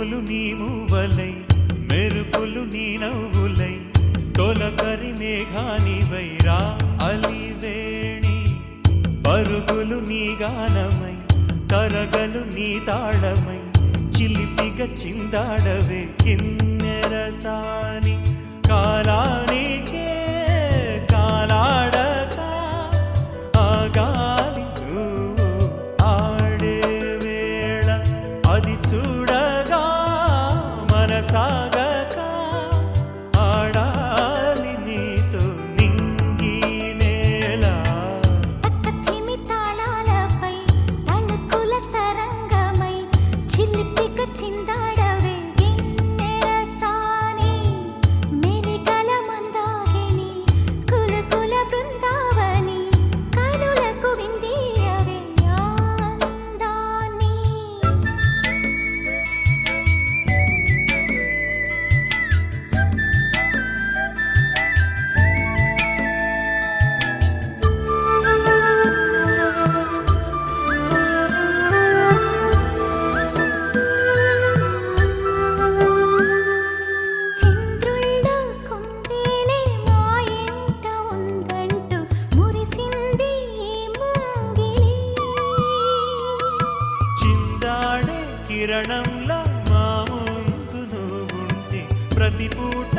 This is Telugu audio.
పువ్వులు నీ మూవలై మెరుపులు నీ నవ్వులై తొలకరి మేఘానివై రా అలివేణి పరుగులు నీ గానమై తరగలు నీ తాళమై చిలిపిగా చిందాడవే కిన్నెరసాని కాలానికే కాలాడక ఆగాలి ఆడే వేళ అది చూడగా మనసాగక ఆడాలి నీతో నింగి నేల పక్కతిమి తాళాలపై తళుకుల తరంగమై చిలిపిక చిందాడవే గిన్నెరసాని మెలికల మందాగిని కులకుల బృందావని కనులకు విందీయవే ఆనందాన్ని చంద్రుళ్ళ కుందేలే మా ఇంట ఉందంటూ మురిసింది ఈ ముంగిలి చిందాడే కిరణంలా మా ముందు నువ్వుంటే ప్రతి పూట